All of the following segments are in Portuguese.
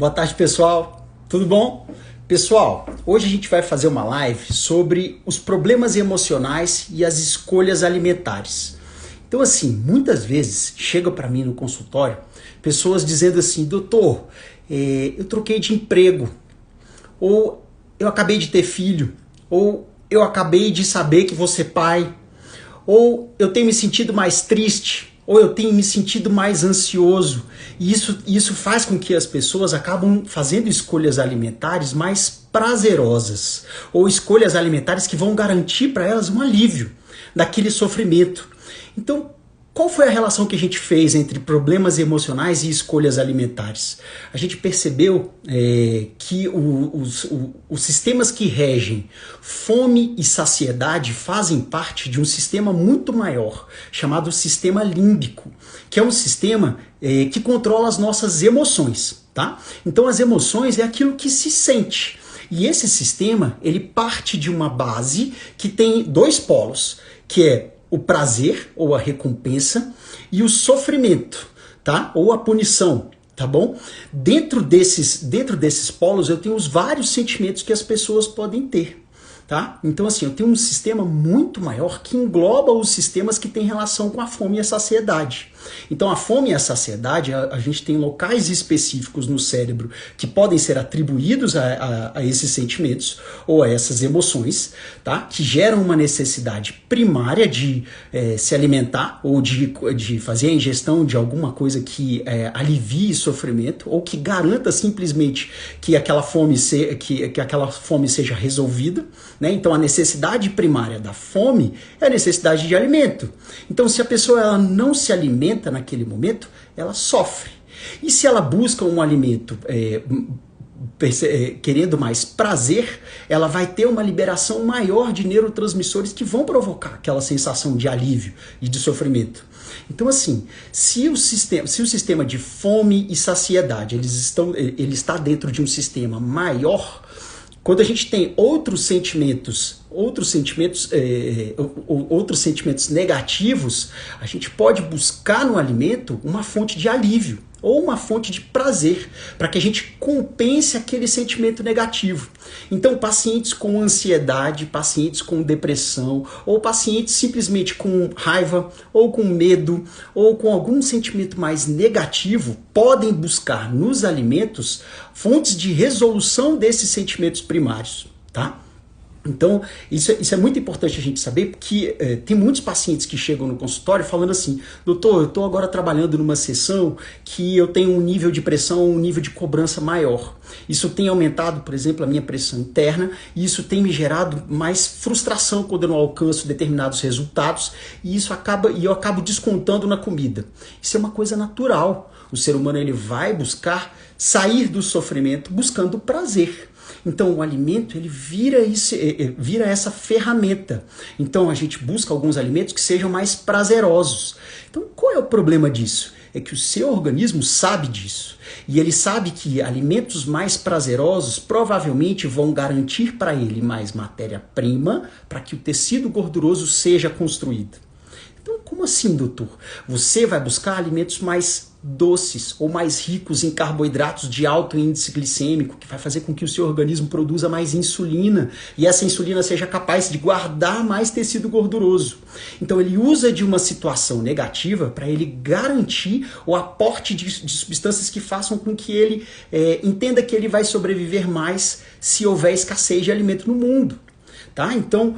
Boa tarde, pessoal. Tudo bom? Pessoal, hoje a gente vai fazer uma live sobre os problemas emocionais e as escolhas alimentares. Então, assim, muitas vezes chega para mim no consultório pessoas dizendo assim: doutor, eu troquei de emprego, ou eu acabei de ter filho, ou eu acabei de saber que vou ser pai, ou eu tenho me sentido mais triste, ou eu tenho me sentido mais ansioso. E isso faz com que as pessoas acabam fazendo escolhas alimentares mais prazerosas, ou escolhas alimentares que vão garantir para elas um alívio daquele sofrimento. Então, qual foi a relação que a gente fez entre problemas emocionais e escolhas alimentares? A gente percebeu que os sistemas que regem fome e saciedade fazem parte de um sistema muito maior, chamado sistema límbico, que é um sistema que controla as nossas emoções, tá? Então as emoções é aquilo que se sente. E esse sistema, ele parte de uma base que tem dois polos, que é o prazer, ou a recompensa, e o sofrimento, tá? Ou a punição, tá bom? Dentro desses polos eu tenho os vários sentimentos que as pessoas podem ter, tá? Então, assim, eu tenho um sistema muito maior que engloba os sistemas que têm relação com a fome e a saciedade. Então, a fome e a saciedade, a gente tem locais específicos no cérebro que podem ser atribuídos a esses sentimentos ou a essas emoções, tá? Que geram uma necessidade primária de se alimentar ou de fazer a ingestão de alguma coisa que alivie sofrimento ou que garanta simplesmente que aquela fome seja resolvida, né? Então, a necessidade primária da fome é a necessidade de alimento. Então, se a pessoa ela não se alimenta naquele momento, ela sofre. E se ela busca um alimento querendo mais prazer, ela vai ter uma liberação maior de neurotransmissores que vão provocar aquela sensação de alívio e de sofrimento. Então, assim, se o sistema de fome e saciedade ele está dentro de um sistema maior, quando a gente tem outros sentimentos negativos, a gente pode buscar no alimento uma fonte de alívio ou uma fonte de prazer, para que a gente compense aquele sentimento negativo. Então, pacientes com ansiedade, pacientes com depressão, ou pacientes simplesmente com raiva, ou com medo, ou com algum sentimento mais negativo, podem buscar nos alimentos fontes de resolução desses sentimentos primários, tá? Então, isso é muito importante a gente saber, porque tem muitos pacientes que chegam no consultório falando assim: doutor, eu estou agora trabalhando numa sessão que eu tenho um nível de pressão, um nível de cobrança maior. Isso tem aumentado, por exemplo, a minha pressão interna, e isso tem me gerado mais frustração quando eu não alcanço determinados resultados, e eu acabo descontando na comida. Isso é uma coisa natural. O ser humano ele vai buscar sair do sofrimento buscando prazer. Então o alimento ele vira essa ferramenta. Então a gente busca alguns alimentos que sejam mais prazerosos. Então qual é o problema disso? É que o seu organismo sabe disso. E ele sabe que alimentos mais prazerosos provavelmente vão garantir para ele mais matéria-prima para que o tecido gorduroso seja construído. Então, como assim, doutor? Você vai buscar alimentos mais doces ou mais ricos em carboidratos de alto índice glicêmico, que vai fazer com que o seu organismo produza mais insulina e essa insulina seja capaz de guardar mais tecido gorduroso. Então, ele usa de uma situação negativa para ele garantir o aporte de substâncias que façam com que ele entenda que ele vai sobreviver mais se houver escassez de alimento no mundo. Tá? Então,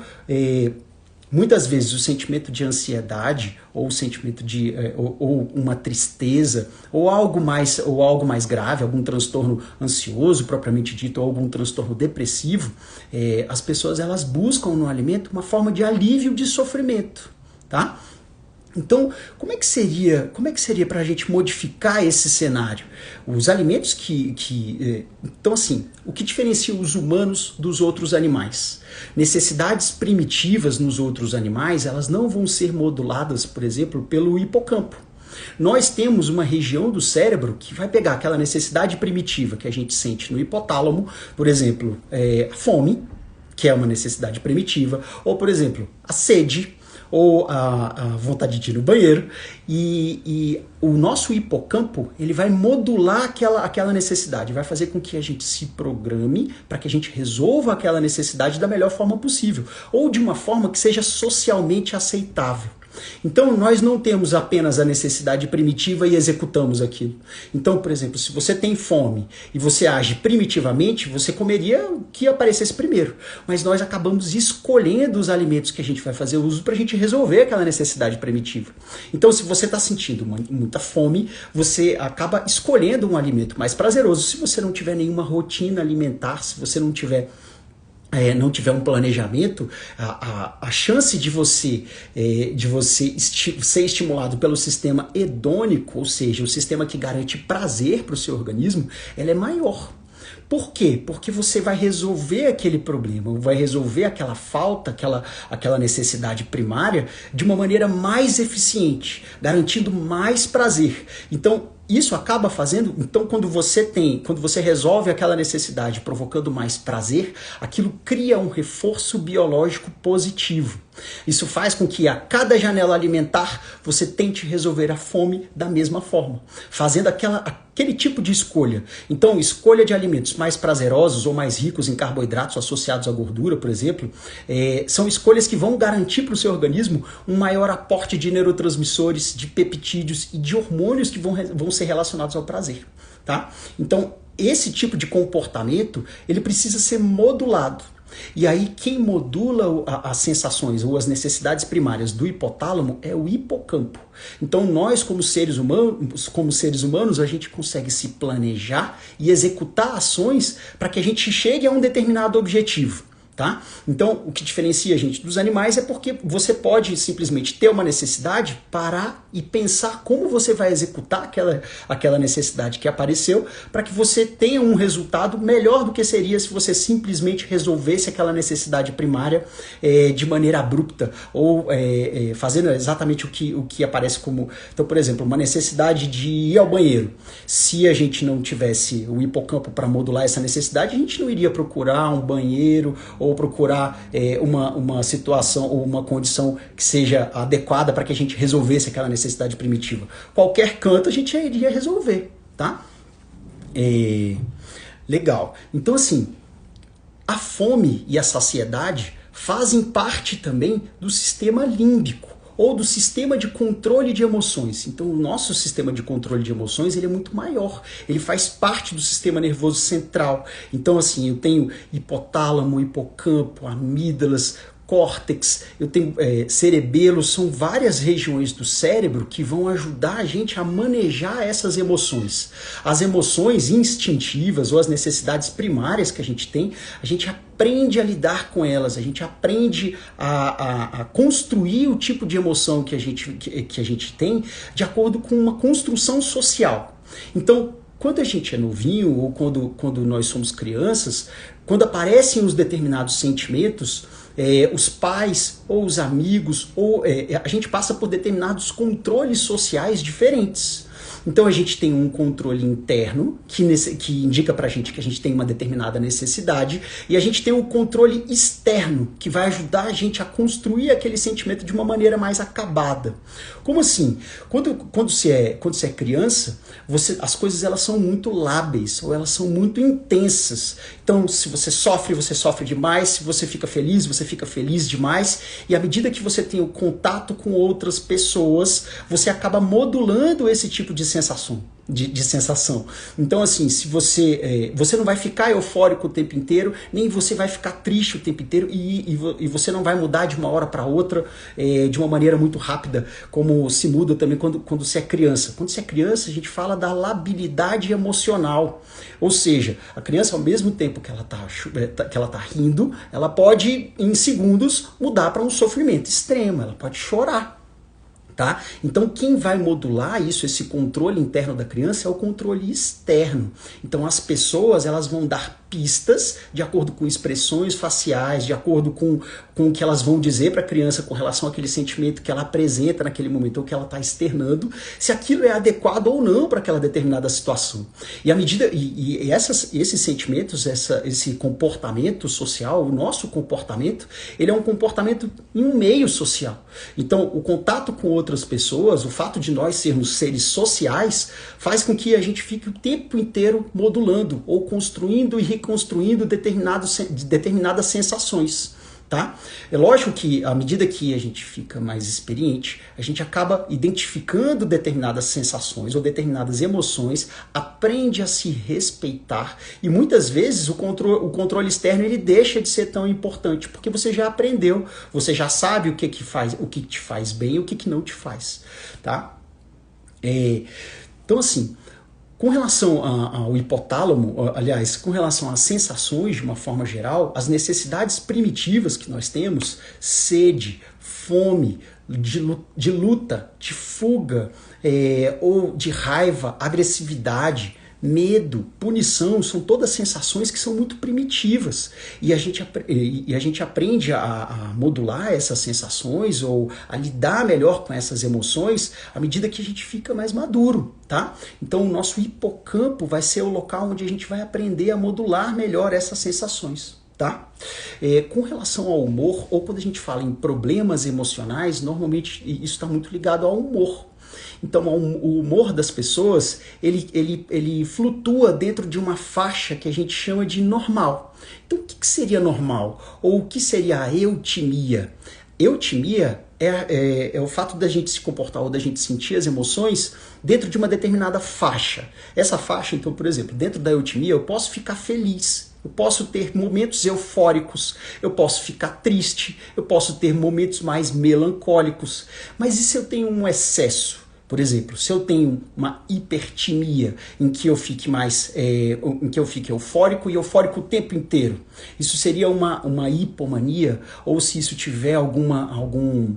muitas vezes o sentimento de ansiedade ou o sentimento de ou uma tristeza ou algo mais grave, algum transtorno ansioso propriamente dito ou algum transtorno depressivo, as pessoas elas buscam no alimento uma forma de alívio de sofrimento, tá? Então, como é que seria para a gente modificar esse cenário? Os alimentos então assim, o que diferencia os humanos dos outros animais? Necessidades primitivas nos outros animais, elas não vão ser moduladas, por exemplo, pelo hipocampo. Nós temos uma região do cérebro que vai pegar aquela necessidade primitiva que a gente sente no hipotálamo, por exemplo, a fome, que é uma necessidade primitiva, ou, por exemplo, a sede, ou a vontade de ir no banheiro, e o nosso hipocampo ele vai modular aquela necessidade, vai fazer com que a gente se programe para que a gente resolva aquela necessidade da melhor forma possível, ou de uma forma que seja socialmente aceitável. Então, nós não temos apenas a necessidade primitiva e executamos aquilo. Então, por exemplo, se você tem fome e você age primitivamente, você comeria o que aparecesse primeiro. Mas nós acabamos escolhendo os alimentos que a gente vai fazer uso para a gente resolver aquela necessidade primitiva. Então, se você está sentindo muita fome, você acaba escolhendo um alimento mais prazeroso. Se você não tiver nenhuma rotina alimentar, se você não tiver um planejamento, a chance de você ser estimulado pelo sistema hedônico, ou seja, o sistema que garante prazer para o seu organismo, ela é maior. Por quê? Porque você vai resolver aquele problema, vai resolver aquela falta, aquela necessidade primária de uma maneira mais eficiente, garantindo mais prazer. Então, isso acaba fazendo, então quando você resolve aquela necessidade provocando mais prazer, aquilo cria um reforço biológico positivo. Isso faz com que a cada janela alimentar você tente resolver a fome da mesma forma, fazendo aquele tipo de escolha. Então, escolha de alimentos mais prazerosos ou mais ricos em carboidratos associados à gordura, por exemplo, são escolhas que vão garantir para o seu organismo um maior aporte de neurotransmissores, de peptídeos e de hormônios que vão ser relacionados ao prazer. Tá? Então, esse tipo de comportamento ele precisa ser modulado. E aí quem modula as sensações ou as necessidades primárias do hipotálamo é o hipocampo. Então nós como seres humanos a gente consegue se planejar e executar ações para que a gente chegue a um determinado objetivo. Tá? Então, o que diferencia a gente dos animais é porque você pode simplesmente ter uma necessidade, parar e pensar como você vai executar aquela necessidade que apareceu para que você tenha um resultado melhor do que seria se você simplesmente resolvesse aquela necessidade primária de maneira abrupta ou fazendo exatamente o que aparece como... Então, por exemplo, uma necessidade de ir ao banheiro. Se a gente não tivesse o hipocampo para modular essa necessidade, a gente não iria procurar um banheiro ou procurar uma situação ou uma condição que seja adequada para que a gente resolvesse aquela necessidade primitiva. Qualquer canto a gente iria resolver, tá? Legal. Então, assim, a fome e a saciedade fazem parte também do sistema límbico, ou do sistema de controle de emoções. Então o nosso sistema de controle de emoções ele é muito maior, ele faz parte do sistema nervoso central. Então assim, eu tenho hipotálamo, hipocampo, amígdalas, córtex, eu tenho cerebelo, são várias regiões do cérebro que vão ajudar a gente a manejar essas emoções. As emoções instintivas ou as necessidades primárias que a gente aprende a lidar com elas, a gente aprende a construir o tipo de emoção que a gente tem de acordo com uma construção social. Então, quando a gente é novinho ou quando nós somos crianças, quando aparecem os determinados sentimentos, os pais ou os amigos, a gente passa por determinados controles sociais diferentes. Então a gente tem um controle interno que indica pra gente que a gente tem uma determinada necessidade, e a gente tem um controle externo que vai ajudar a gente a construir aquele sentimento de uma maneira mais acabada. Como assim? Quando você é criança, as coisas elas são muito lábeis, ou elas são muito intensas. Então se você sofre demais, se você fica feliz demais, e à medida que você tem o contato com outras pessoas, você acaba modulando esse tipo de sensação. Então assim, se você não vai ficar eufórico o tempo inteiro, nem você vai ficar triste o tempo inteiro, e você não vai mudar de uma hora para outra de uma maneira muito rápida, como se muda também quando você é criança. Quando você é criança, a gente fala da labilidade emocional, ou seja, a criança ao mesmo tempo que ela tá rindo, ela pode em segundos mudar para um sofrimento extremo, ela pode chorar. Tá? Então quem vai modular isso, esse controle interno da criança, é o controle externo. Então as pessoas elas vão dar pistas de acordo com expressões faciais, de acordo com o que elas vão dizer para a criança com relação àquele sentimento que ela apresenta naquele momento ou que ela está externando, se aquilo é adequado ou não para aquela determinada situação. E à medida esses sentimentos, esse comportamento social, o nosso comportamento, ele é um comportamento em um meio social. Então o contato com outras pessoas, o fato de nós sermos seres sociais, faz com que a gente fique o tempo inteiro modulando ou construindo e reconstruindo determinadas sensações. Tá? É lógico que à medida que a gente fica mais experiente, a gente acaba identificando determinadas sensações ou determinadas emoções, aprende a se respeitar e muitas vezes o controle externo ele deixa de ser tão importante, porque você já aprendeu, você já sabe o que te faz bem e o que não te faz. Tá? Então assim, com relação ao hipotálamo, aliás, com relação às sensações de uma forma geral, as necessidades primitivas que nós temos, sede, fome, de luta, de fuga, ou de raiva, agressividade, medo, punição, são todas sensações que são muito primitivas. E a gente aprende a modular essas sensações ou a lidar melhor com essas emoções à medida que a gente fica mais maduro, tá? Então o nosso hipocampo vai ser o local onde a gente vai aprender a modular melhor essas sensações. Tá? Com relação ao humor, ou quando a gente fala em problemas emocionais, normalmente isso está muito ligado ao humor. Então o humor das pessoas, ele flutua dentro de uma faixa que a gente chama de normal. Então o que seria normal? Ou o que seria a eutimia? Eutimia é o fato da gente se comportar ou da gente sentir as emoções dentro de uma determinada faixa. Essa faixa, então, por exemplo, dentro da eutimia eu posso ficar feliz, eu posso ter momentos eufóricos, eu posso ficar triste, eu posso ter momentos mais melancólicos. Mas e se eu tenho um excesso? Por exemplo, se eu tenho uma hipertimia em que eu fique em que eu fique eufórico e eufórico o tempo inteiro, isso seria uma hipomania? Ou se isso tiver algum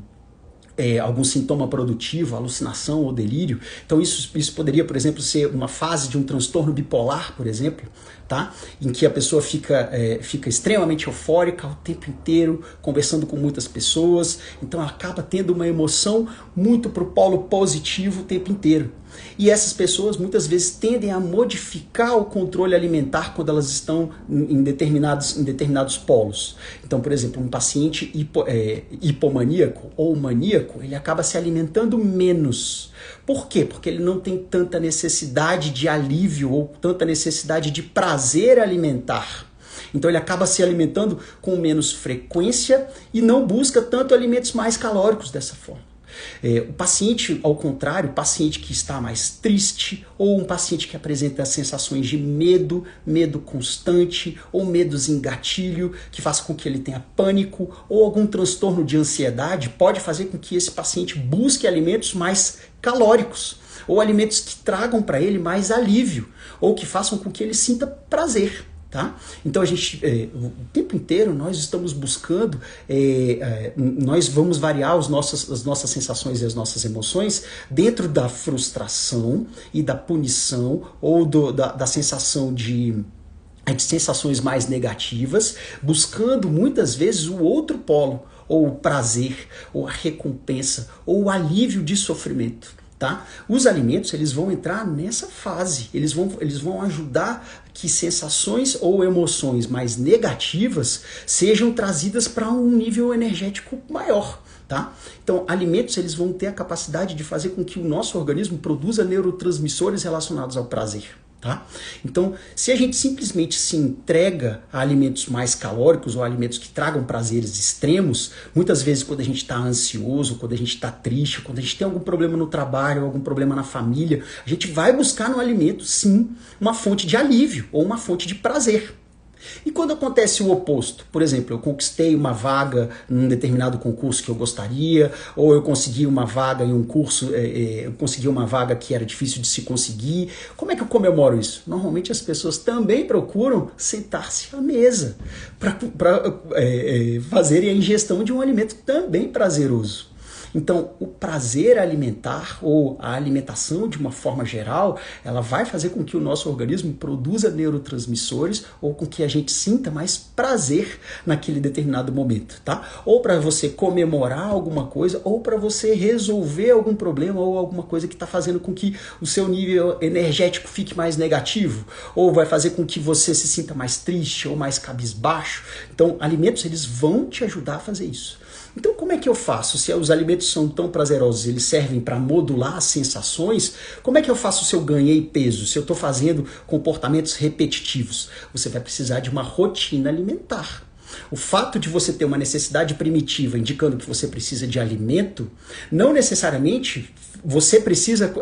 sintoma produtivo, alucinação ou delírio, então isso poderia, por exemplo, ser uma fase de um transtorno bipolar, por exemplo, tá? Em que a pessoa fica extremamente eufórica o tempo inteiro, conversando com muitas pessoas, então ela acaba tendo uma emoção muito para o polo positivo o tempo inteiro. E essas pessoas muitas vezes tendem a modificar o controle alimentar quando elas estão em determinados polos. Então, por exemplo, um paciente hipomaníaco ou maníaco, ele acaba se alimentando menos. Por quê? Porque ele não tem tanta necessidade de alívio ou tanta necessidade de prazer alimentar. Então ele acaba se alimentando com menos frequência e não busca tanto alimentos mais calóricos dessa forma. O paciente, ao contrário, o paciente que está mais triste ou um paciente que apresenta sensações de medo constante ou medos em gatilho, que faz com que ele tenha pânico ou algum transtorno de ansiedade, pode fazer com que esse paciente busque alimentos mais calóricos ou alimentos que tragam para ele mais alívio ou que façam com que ele sinta prazer. Tá? Então a gente, o tempo inteiro nós estamos buscando, nós vamos variar as nossas sensações e as nossas emoções dentro da frustração e da punição ou da sensação de sensações mais negativas, buscando muitas vezes o outro polo, ou o prazer, ou a recompensa, ou o alívio de sofrimento. Tá? Os alimentos eles vão entrar nessa fase, eles vão ajudar que sensações ou emoções mais negativas sejam trazidas para um nível energético maior. Tá? Então, alimentos eles vão ter a capacidade de fazer com que o nosso organismo produza neurotransmissores relacionados ao prazer. Tá? Então, se a gente simplesmente se entrega a alimentos mais calóricos ou alimentos que tragam prazeres extremos, muitas vezes quando a gente está ansioso, quando a gente está triste, quando a gente tem algum problema no trabalho, algum problema na família, a gente vai buscar no alimento, sim, uma fonte de alívio ou uma fonte de prazer. E quando acontece o oposto, por exemplo, eu conquistei uma vaga num determinado concurso que eu gostaria, ou eu consegui uma vaga em um curso, eu consegui uma vaga que era difícil de se conseguir, como é que eu comemoro isso? Normalmente as pessoas também procuram sentar-se à mesa para fazerem a ingestão de um alimento também prazeroso. Então, o prazer alimentar, ou a alimentação de uma forma geral, ela vai fazer com que o nosso organismo produza neurotransmissores, ou com que a gente sinta mais prazer naquele determinado momento, tá? Ou para você comemorar alguma coisa, ou para você resolver algum problema, ou alguma coisa que está fazendo com que o seu nível energético fique mais negativo, ou vai fazer com que você se sinta mais triste, ou mais cabisbaixo. Então, alimentos, eles vão te ajudar a fazer isso. Então, como é que eu faço? Se os alimentos são tão prazerosos, eles servem para modular as sensações, como é que eu faço se eu ganhei peso, se eu estou fazendo comportamentos repetitivos? Você vai precisar de uma rotina alimentar. O fato de você ter uma necessidade primitiva indicando que você precisa de alimento, não necessariamente você precisa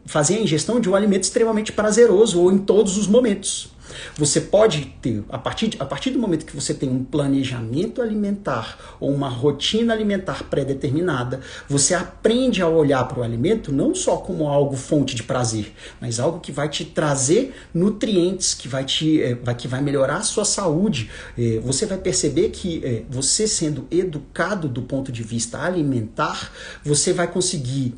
fazer a ingestão de um alimento extremamente prazeroso ou em todos os momentos. Você pode ter, a partir do momento que você tem um planejamento alimentar ou uma rotina alimentar pré-determinada, você aprende a olhar para o alimento não só como algo fonte de prazer, mas algo que vai te trazer nutrientes, que vai melhorar a sua saúde. Você vai perceber que você sendo educado do ponto de vista alimentar, você vai conseguir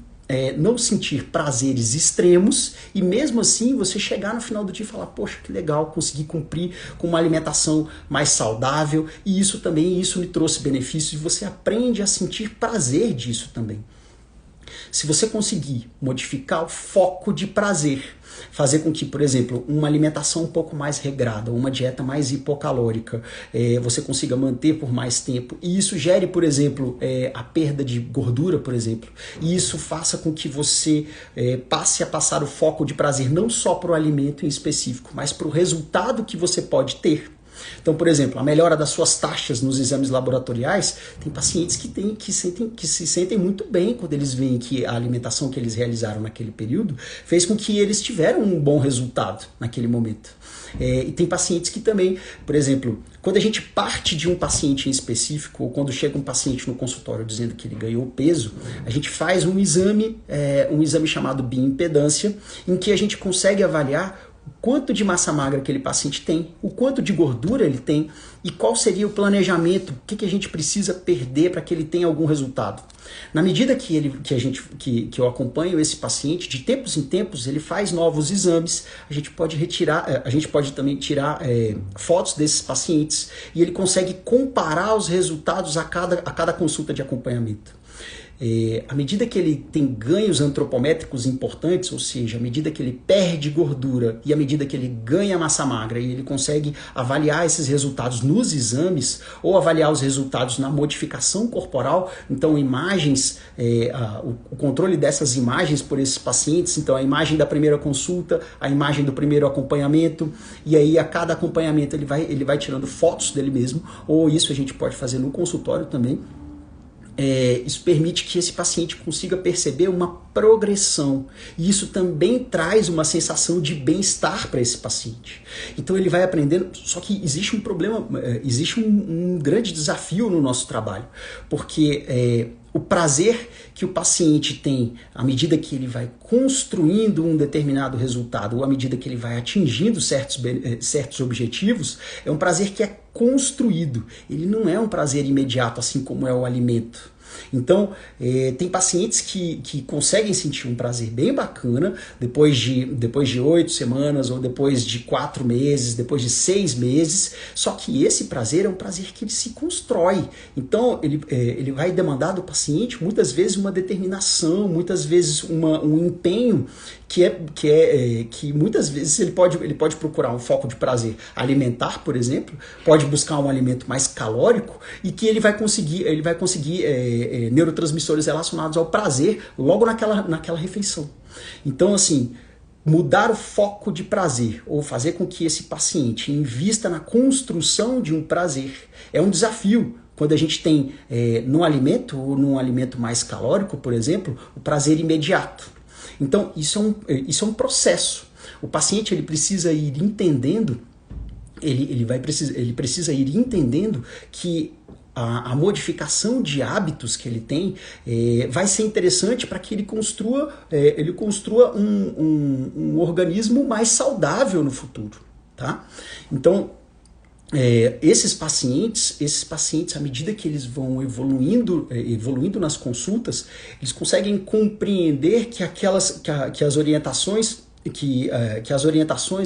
não sentir prazeres extremos e mesmo assim você chegar no final do dia e falar, poxa, que legal, consegui cumprir com uma alimentação mais saudável e isso me trouxe benefícios e você aprende a sentir prazer disso também. Se você conseguir modificar o foco de prazer, fazer com que, por exemplo, uma alimentação um pouco mais regrada, uma dieta mais hipocalórica, você consiga manter por mais tempo, e isso gere, por exemplo, a perda de gordura, por exemplo, e isso faça com que você passe a passar o foco de prazer não só para o alimento em específico, mas para o resultado que você pode ter. Então, por exemplo, a melhora das suas taxas nos exames laboratoriais, tem pacientes que se sentem muito bem quando eles veem que a alimentação que eles realizaram naquele período fez com que eles tiveram um bom resultado naquele momento. E tem pacientes que também, por exemplo, quando a gente parte de um paciente em específico, ou quando chega um paciente no consultório dizendo que ele ganhou peso, a gente faz um exame chamado bioimpedância, em que a gente consegue avaliar o quanto de massa magra aquele paciente tem, o quanto de gordura ele tem e qual seria o planejamento, o que a gente precisa perder para que ele tenha algum resultado. Na medida que eu acompanho esse paciente, de tempos em tempos ele faz novos exames, a gente pode também tirar fotos desses pacientes e ele consegue comparar os resultados a cada consulta de acompanhamento. À medida que ele tem ganhos antropométricos importantes, ou seja, à medida que ele perde gordura e à medida que ele ganha massa magra e ele consegue avaliar esses resultados nos exames ou avaliar os resultados na modificação corporal, então imagens, o controle dessas imagens por esses pacientes, então a imagem da primeira consulta, a imagem do primeiro acompanhamento, e aí a cada acompanhamento ele vai tirando fotos dele mesmo, ou isso a gente pode fazer no consultório também. Isso permite que esse paciente consiga perceber uma progressão e isso também traz uma sensação de bem-estar para esse paciente. Então ele vai aprendendo, só que existe um problema, existe um grande desafio no nosso trabalho, porque o prazer que o paciente tem à medida que ele vai construindo um determinado resultado ou à medida que ele vai atingindo certos objetivos, é um prazer que é construído. Ele não é um prazer imediato, assim como é o alimento. Então, tem pacientes que conseguem sentir um prazer bem bacana depois de 8 semanas, ou depois de 4 meses, depois de 6 meses, só que esse prazer é um prazer que ele se constrói. Então, ele vai demandar do paciente, muitas vezes, uma determinação, muitas vezes um empenho, que muitas vezes ele pode procurar um foco de prazer alimentar, por exemplo, pode buscar um alimento mais calórico e que ele vai conseguir neurotransmissores relacionados ao prazer logo naquela refeição. Então, assim, mudar o foco de prazer ou fazer com que esse paciente invista na construção de um prazer é um desafio. Quando a gente tem no alimento ou num alimento mais calórico, por exemplo, o prazer imediato. Então, isso é um processo. O paciente ele precisa ir entendendo, ele precisa ir entendendo que a modificação de hábitos que ele tem vai ser interessante para que ele construa um organismo mais saudável no futuro. Tá? Então, esses pacientes, à medida que eles vão evoluindo nas consultas, eles conseguem compreender que as orientações,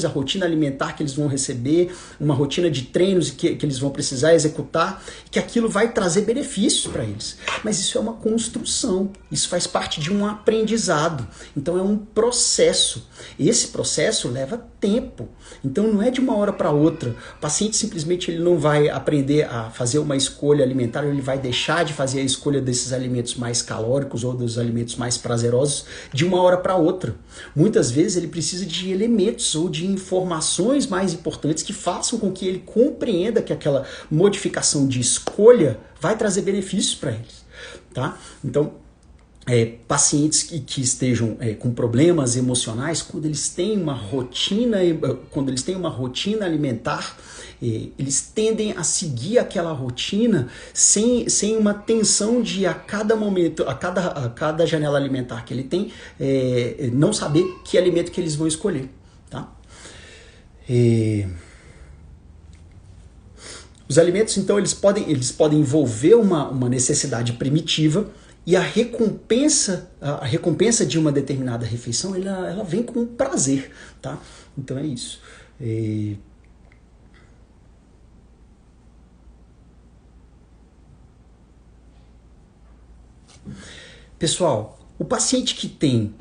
a rotina alimentar que eles vão receber, uma rotina de treinos que eles vão precisar executar, que aquilo vai trazer benefícios para eles. Mas isso é uma construção, isso faz parte de um aprendizado. Então é um processo. Esse processo leva tempo. Então não é de uma hora para outra. O paciente simplesmente ele não vai aprender a fazer uma escolha alimentar, ele vai deixar de fazer a escolha desses alimentos mais calóricos ou dos alimentos mais prazerosos de uma hora para outra. Muitas vezes ele precisa de elementos ou de informações mais importantes que façam com que ele compreenda que aquela modificação de escolha vai trazer benefícios para eles, tá? Então, pacientes que estejam com problemas emocionais, quando eles têm uma rotina alimentar, eles tendem a seguir aquela rotina sem uma tensão de a cada momento, a cada janela alimentar que ele tem, não saber que alimento que eles vão escolher, tá? Os alimentos, então, eles podem envolver uma necessidade primitiva, e a recompensa de uma determinada refeição, ela vem com prazer, tá? Então é isso. Pessoal, o paciente que tem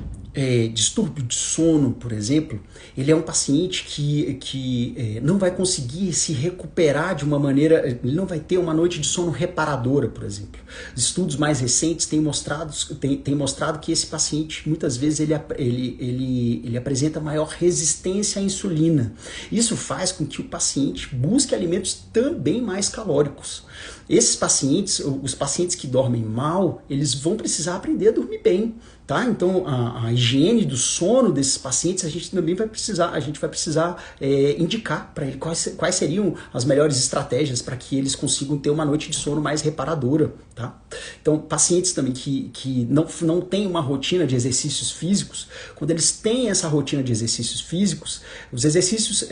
distúrbio de sono, por exemplo, ele é um paciente que não vai conseguir se recuperar de uma maneira, ele não vai ter uma noite de sono reparadora, por exemplo. Estudos mais recentes têm mostrado que esse paciente, muitas vezes, ele apresenta maior resistência à insulina. Isso faz com que o paciente busque alimentos também mais calóricos. Esses pacientes, os pacientes que dormem mal, eles vão precisar aprender a dormir bem, tá? Então, a higiene do sono desses pacientes, a gente vai precisar indicar para ele quais seriam as melhores estratégias para que eles consigam ter uma noite de sono mais reparadora, tá? Então, pacientes também que não têm uma rotina de exercícios físicos, quando eles têm essa rotina de exercícios físicos, os exercícios...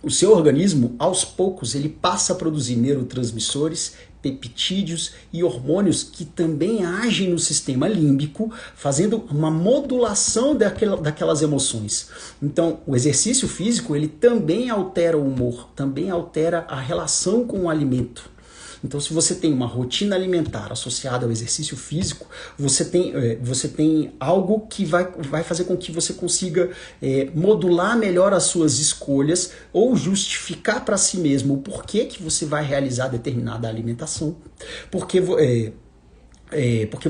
O seu organismo, aos poucos, ele passa a produzir neurotransmissores, peptídeos e hormônios que também agem no sistema límbico, fazendo uma modulação daquelas emoções. Então, o exercício físico, ele também altera o humor, também altera a relação com o alimento. Então, se você tem uma rotina alimentar associada ao exercício físico, você tem algo que vai fazer com que você consiga modular melhor as suas escolhas ou justificar para si mesmo o porquê que você vai realizar determinada alimentação. Porque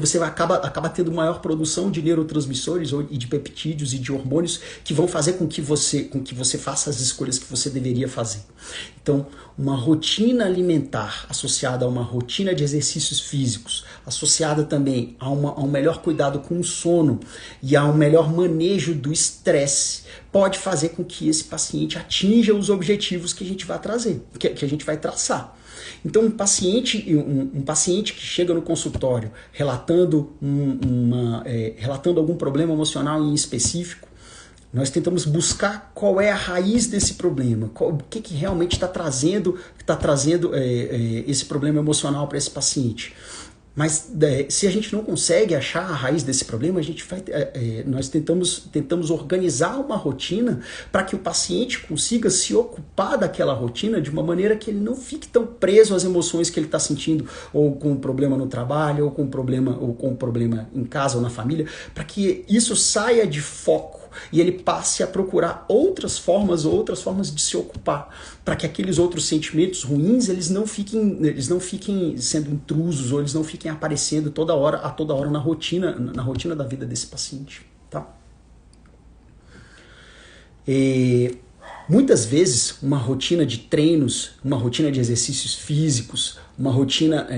você acaba tendo maior produção de neurotransmissores e de peptídeos e de hormônios que vão fazer com que você faça as escolhas que você deveria fazer. Então, uma rotina alimentar associada a uma rotina de exercícios físicos, associada também a um melhor cuidado com o sono e a um melhor manejo do estresse, pode fazer com que esse paciente atinja os objetivos que a gente vai trazer, que a gente vai traçar. Então, um paciente que chega no consultório relatando algum problema emocional em específico, nós tentamos buscar qual é a raiz desse problema, o que realmente está trazendo esse problema emocional para esse paciente. Mas se a gente não consegue achar a raiz desse problema, nós tentamos organizar uma rotina para que o paciente consiga se ocupar daquela rotina de uma maneira que ele não fique tão preso às emoções que ele está sentindo, ou com um problema no trabalho, ou com um problema em casa ou na família, para que isso saia de foco e ele passe a procurar outras formas de se ocupar, para que aqueles outros sentimentos ruins eles não fiquem sendo intrusos, ou eles não fiquem aparecendo a toda hora na rotina da vida desse paciente, tá? Muitas vezes uma rotina de treinos, uma rotina de exercícios físicos, uma rotina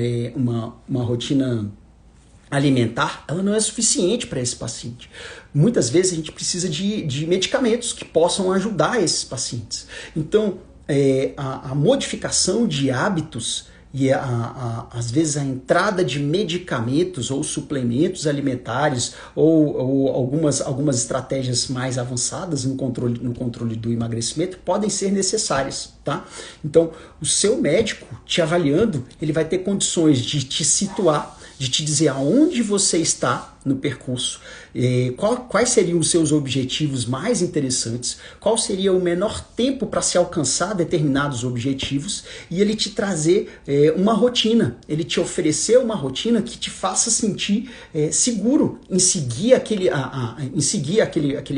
alimentar, ela não é suficiente para esse paciente. Muitas vezes a gente precisa de medicamentos que possam ajudar esses pacientes. Então, a modificação de hábitos e às vezes a entrada de medicamentos ou suplementos alimentares ou algumas estratégias mais avançadas no controle do emagrecimento podem ser necessárias, tá? Então, o seu médico te avaliando, ele vai ter condições de te situar, de te dizer aonde você está no percurso, quais seriam os seus objetivos mais interessantes, qual seria o menor tempo para se alcançar determinados objetivos, e ele te trazer uma rotina, ele te oferecer uma rotina que te faça sentir seguro em seguir aquele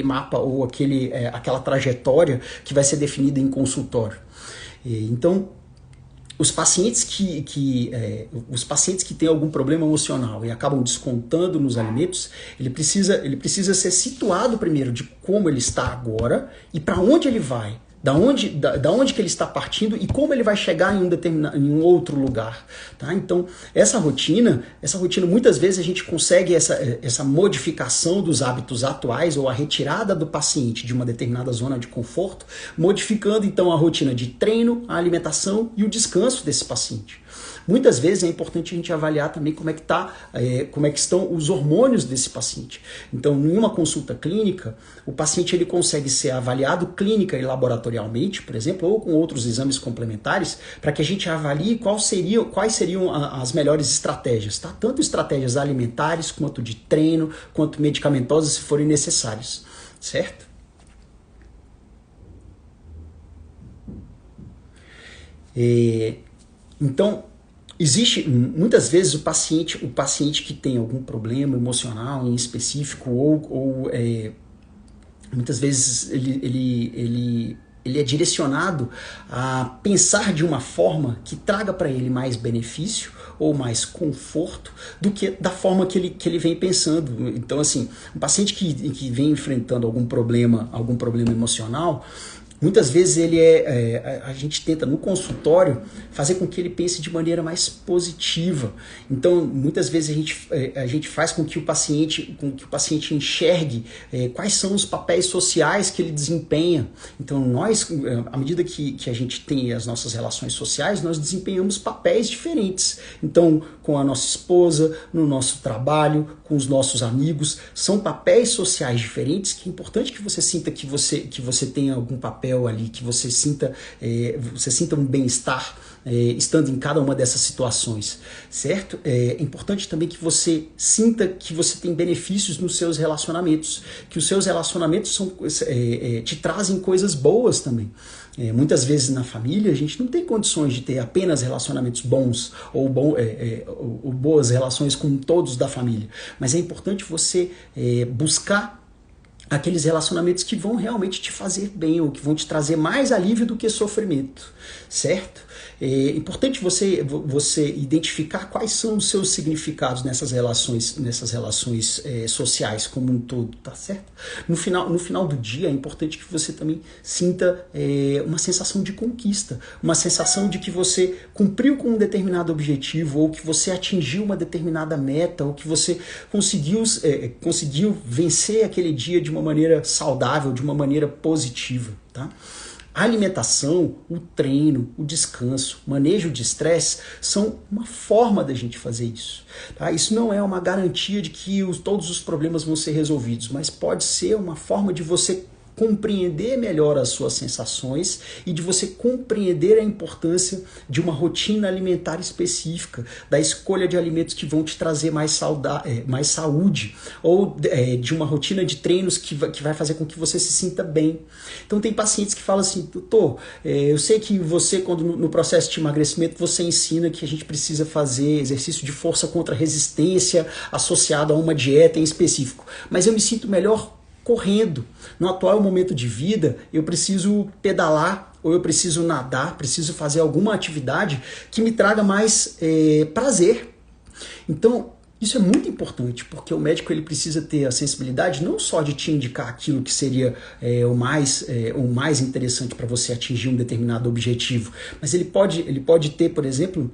mapa ou aquela trajetória que vai ser definida em consultório. Então, os pacientes os pacientes que têm algum problema emocional e acabam descontando nos alimentos, ele precisa ser situado primeiro de como ele está agora e para onde ele vai, da onde que ele está partindo e como ele vai chegar em um outro lugar, tá? Então, essa rotina, muitas vezes a gente consegue essa modificação dos hábitos atuais ou a retirada do paciente de uma determinada zona de conforto, modificando então a rotina de treino, a alimentação e o descanso desse paciente. Muitas vezes é importante a gente avaliar também como é que estão os hormônios desse paciente. Então, em uma consulta clínica, o paciente ele consegue ser avaliado clínica e laboratorialmente, por exemplo, ou com outros exames complementares, para que a gente avalie quais seriam as melhores estratégias, tá? Tanto estratégias alimentares, quanto de treino, quanto medicamentosas, se forem necessárias, certo? Então, existe, muitas vezes, o paciente que tem algum problema emocional em específico, ou muitas vezes ele é direcionado a pensar de uma forma que traga para ele mais benefício ou mais conforto do que da forma que ele vem pensando. Então, assim, um paciente que vem enfrentando algum problema emocional, muitas vezes a gente tenta no consultório fazer com que ele pense de maneira mais positiva. Então, muitas vezes a gente faz com que o paciente enxergue quais são os papéis sociais que ele desempenha. Então, nós, à medida que a gente tem as nossas relações sociais, nós desempenhamos papéis diferentes. Então, com a nossa esposa, no nosso trabalho, com os nossos amigos, são papéis sociais diferentes que é importante que você sinta que você tenha algum papel ali, que você sinta um bem-estar estando em cada uma dessas situações, certo? É importante também que você sinta que você tem benefícios nos seus relacionamentos, que os seus relacionamentos te trazem coisas boas também. Muitas vezes na família a gente não tem condições de ter apenas relacionamentos bons ou boas relações com todos da família, mas é importante você buscar aqueles relacionamentos que vão realmente te fazer bem ou que vão te trazer mais alívio do que sofrimento, certo? É importante você identificar quais são os seus significados nessas relações sociais como um todo, tá certo? No final do dia é importante que você também sinta uma sensação de conquista, uma sensação de que você cumpriu com um determinado objetivo, ou que você atingiu uma determinada meta, ou que você conseguiu vencer aquele dia de uma maneira saudável, de uma maneira positiva, tá? A alimentação, o treino, o descanso, o manejo de estresse são uma forma da gente fazer isso. Tá? Isso não é uma garantia de que todos os problemas vão ser resolvidos, mas pode ser uma forma de você compreender melhor as suas sensações e de você compreender a importância de uma rotina alimentar específica, da escolha de alimentos que vão te trazer mais saúde, ou de uma rotina de treinos que vai fazer com que você se sinta bem. Então tem pacientes que falam assim, doutor, eu sei que você, quando no processo de emagrecimento, você ensina que a gente precisa fazer exercício de força contra resistência associado a uma dieta em específico, mas eu me sinto melhor correndo. No atual momento de vida, eu preciso pedalar, ou eu preciso nadar, preciso fazer alguma atividade que me traga mais prazer. Então, isso é muito importante, porque o médico ele precisa ter a sensibilidade não só de te indicar aquilo que seria o mais interessante para você atingir um determinado objetivo, mas ele pode ter, por exemplo,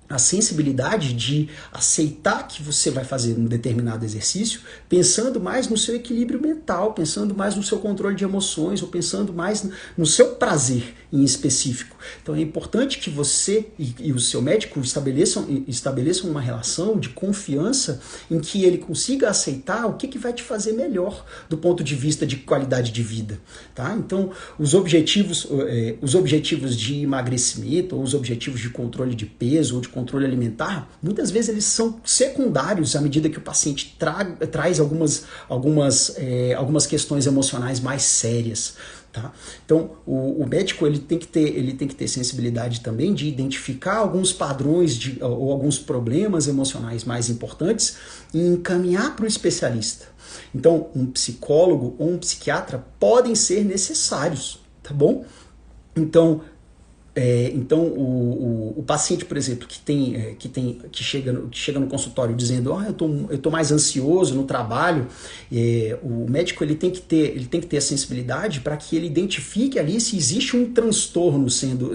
a sensibilidade de aceitar que você vai fazer um determinado exercício pensando mais no seu equilíbrio mental, pensando mais no seu controle de emoções, ou pensando mais no seu prazer. em específico. Então é importante que você e o seu médico estabeleçam uma relação de confiança em que ele consiga aceitar o que vai te fazer melhor do ponto de vista de qualidade de vida. Tá? Então, os objetivos de emagrecimento ou os objetivos de controle de peso ou de controle alimentar, muitas vezes eles são secundários à medida que o paciente traz algumas questões emocionais mais sérias. Tá? Então, o médico ele tem que ter sensibilidade também de identificar alguns padrões ou alguns problemas emocionais mais importantes e encaminhar para o especialista. Então, um psicólogo ou um psiquiatra podem ser necessários, tá bom? Então, o paciente, por exemplo, que chega no consultório dizendo eu tô mais ansioso no trabalho, o médico ele tem que ter a sensibilidade para que ele identifique ali se existe um transtorno sendo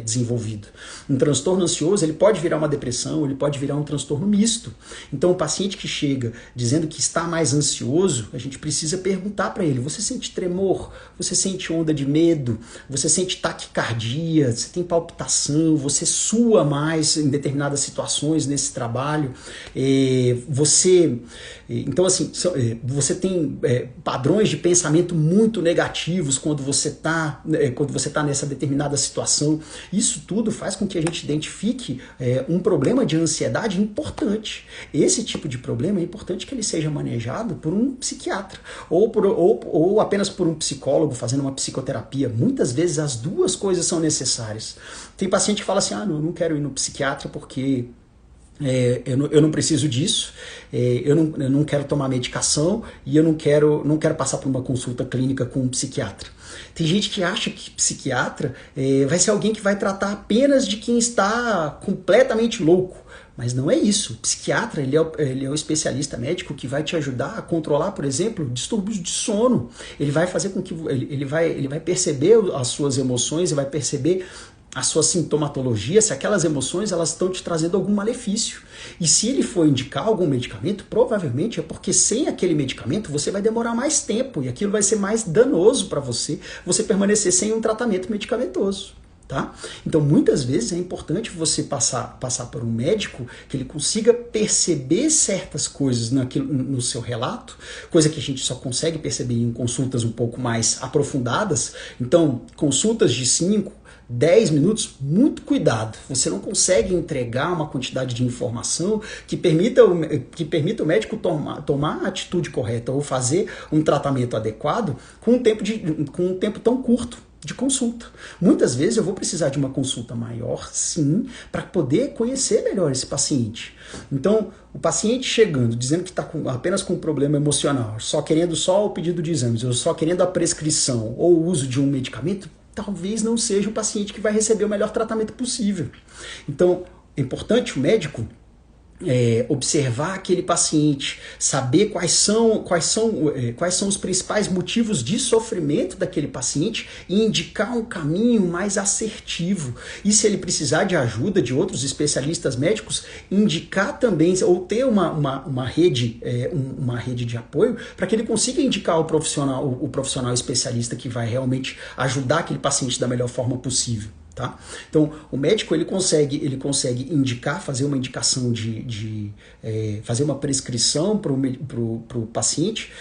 desenvolvido. Um transtorno ansioso ele pode virar uma depressão, ele pode virar um transtorno misto. Então o paciente que chega dizendo que está mais ansioso, a gente precisa perguntar para ele: você sente tremor? Você sente onda de medo? Você sente taquicardia? Você tem palpitação, você sua mais em determinadas situações nesse trabalho, então assim, você tem padrões de pensamento muito negativos quando você está nessa determinada situação. Isso tudo faz com que a gente identifique um problema de ansiedade importante. Esse tipo de problema é importante que ele seja manejado por um psiquiatra ou apenas por um psicólogo fazendo uma psicoterapia. Muitas vezes as duas coisas são necessárias. Tem paciente que fala assim: eu não quero ir no psiquiatra porque eu não preciso disso, eu não quero tomar medicação e eu não quero passar por uma consulta clínica com um psiquiatra. Tem gente que acha que psiquiatra vai ser alguém que vai tratar apenas de quem está completamente louco. Mas não é isso. O psiquiatra ele é o especialista médico que vai te ajudar a controlar, por exemplo, distúrbios de sono. Ele vai fazer com que ele vai perceber as suas emoções, ele vai perceber a sua sintomatologia, se aquelas emoções elas estão te trazendo algum malefício. E se ele for indicar algum medicamento, provavelmente é porque sem aquele medicamento você vai demorar mais tempo e aquilo vai ser mais danoso para você permanecer sem um tratamento medicamentoso. Tá? Então, muitas vezes é importante você passar por um médico que ele consiga perceber certas coisas no seu relato, coisa que a gente só consegue perceber em consultas um pouco mais aprofundadas. Então, consultas de 5, 10 minutos, muito cuidado. Você não consegue entregar uma quantidade de informação que permita o médico tomar a atitude correta ou fazer um tratamento adequado com um tempo tão curto de consulta. Muitas vezes eu vou precisar de uma consulta maior, sim, para poder conhecer melhor esse paciente. Então, o paciente chegando, dizendo que está apenas com um problema emocional, querendo o pedido de exames, ou só querendo a prescrição ou o uso de um medicamento, talvez não seja o paciente que vai receber o melhor tratamento possível. Então, é importante o médico observar aquele paciente, saber quais são os principais motivos de sofrimento daquele paciente e indicar um caminho mais assertivo. E se ele precisar de ajuda de outros especialistas médicos, indicar também, ou ter uma rede de apoio para que ele consiga indicar o profissional especialista que vai realmente ajudar aquele paciente da melhor forma possível. Tá? Então, o médico ele consegue indicar, fazer uma indicação fazer uma prescrição para o paciente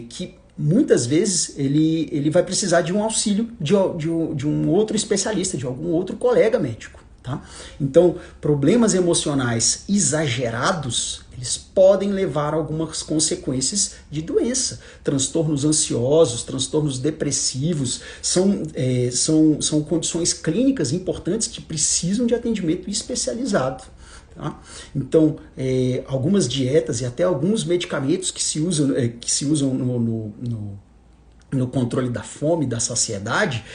que muitas vezes ele vai precisar de um auxílio de um outro especialista, de algum outro colega médico. Tá? Então, problemas emocionais exagerados, eles podem levar a algumas consequências de doença. Transtornos ansiosos, transtornos depressivos, são condições clínicas importantes que precisam de atendimento especializado. Tá? Então, algumas dietas e até alguns medicamentos que se usam no controle da fome, da saciedade,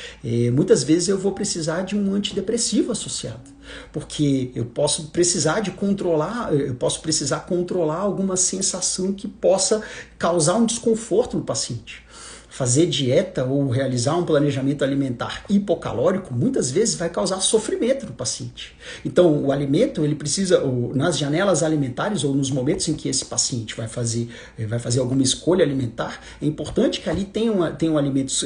muitas vezes eu vou precisar de um antidepressivo associado, porque eu posso precisar controlar alguma sensação que possa causar um desconforto no paciente. fazer dieta ou realizar um planejamento alimentar hipocalórico muitas vezes vai causar sofrimento no paciente. Então, o alimento, ele precisa, nas janelas alimentares ou nos momentos em que esse paciente vai fazer alguma escolha alimentar, é importante que ali tenham alimentos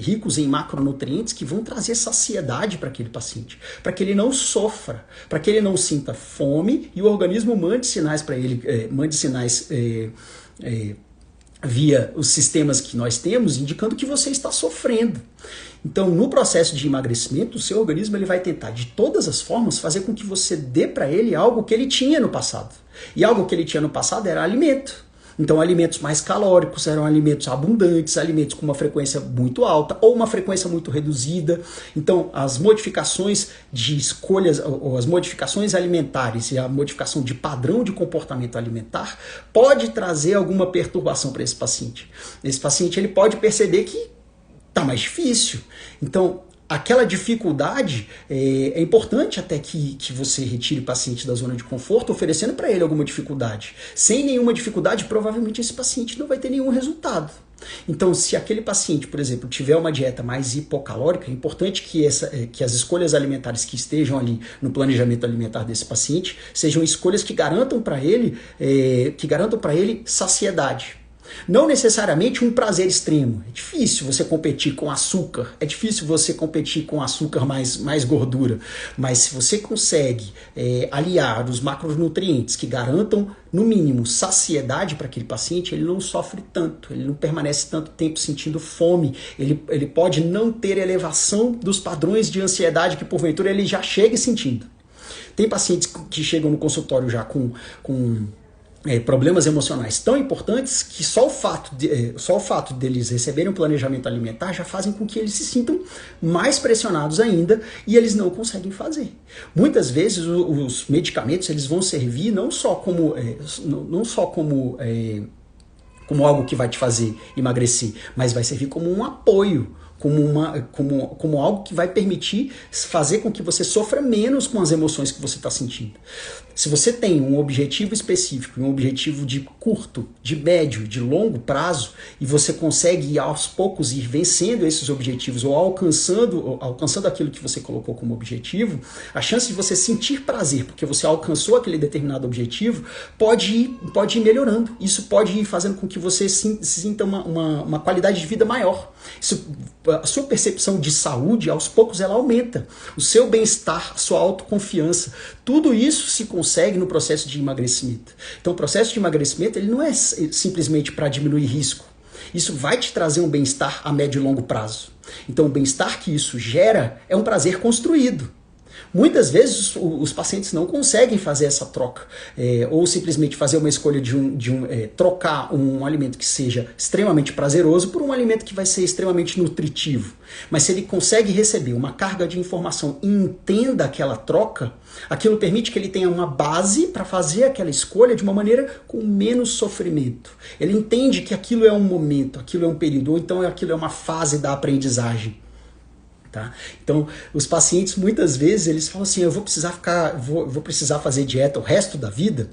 ricos em macronutrientes que vão trazer saciedade para aquele paciente, para que ele não sofra, para que ele não sinta fome e o organismo mande sinais para ele, via os sistemas que nós temos, indicando que você está sofrendo. Então, no processo de emagrecimento, o seu organismo ele vai tentar, de todas as formas, fazer com que você dê para ele algo que ele tinha no passado. E algo que ele tinha no passado era alimento. Então, alimentos mais calóricos eram alimentos abundantes, alimentos com uma frequência muito alta ou uma frequência muito reduzida. Então, as modificações de escolhas, ou as modificações alimentares e a modificação de padrão de comportamento alimentar pode trazer alguma perturbação para esse paciente. Esse paciente ele pode perceber que está mais difícil. Então, aquela dificuldade, é importante até que você retire o paciente da zona de conforto, oferecendo para ele alguma dificuldade. Sem nenhuma dificuldade, provavelmente esse paciente não vai ter nenhum resultado. Então, se aquele paciente, por exemplo, tiver uma dieta mais hipocalórica, é importante que as escolhas alimentares que estejam ali no planejamento alimentar desse paciente sejam escolhas que garantam para ele saciedade. Não necessariamente um prazer extremo. É difícil você competir com açúcar, é difícil você competir com açúcar mais gordura, mas se você consegue aliar os macronutrientes que garantam, no mínimo, saciedade para aquele paciente, ele não sofre tanto, ele não permanece tanto tempo sentindo fome, ele pode não ter elevação dos padrões de ansiedade que porventura ele já chega sentindo. Tem pacientes que chegam no consultório já com problemas emocionais tão importantes que só o fato deles receberem um planejamento alimentar já fazem com que eles se sintam mais pressionados ainda e eles não conseguem fazer. Muitas vezes os medicamentos eles vão servir não só como algo que vai te fazer emagrecer, mas vai servir como um apoio, como algo que vai permitir fazer com que você sofra menos com as emoções que você está sentindo. Se você tem um objetivo específico, um objetivo de curto, de médio, de longo prazo, e você consegue aos poucos ir vencendo esses objetivos ou alcançando aquilo que você colocou como objetivo, a chance de você sentir prazer porque você alcançou aquele determinado objetivo pode ir melhorando. Isso pode ir fazendo com que você sinta uma qualidade de vida maior. A sua percepção de saúde, aos poucos, ela aumenta. O seu bem-estar, a sua autoconfiança, tudo isso se consegue no processo de emagrecimento. Então, o processo de emagrecimento ele não é simplesmente para diminuir risco. Isso vai te trazer um bem-estar a médio e longo prazo. Então, o bem-estar que isso gera é um prazer construído. Muitas vezes os pacientes não conseguem fazer essa troca, ou simplesmente fazer uma escolha trocar um alimento que seja extremamente prazeroso por um alimento que vai ser extremamente nutritivo. Mas se ele consegue receber uma carga de informação e entenda aquela troca, aquilo permite que ele tenha uma base para fazer aquela escolha de uma maneira com menos sofrimento. Ele entende que aquilo é um momento, aquilo é um período, ou então aquilo é uma fase da aprendizagem. Tá? Então, os pacientes muitas vezes eles falam assim, eu vou precisar fazer dieta o resto da vida?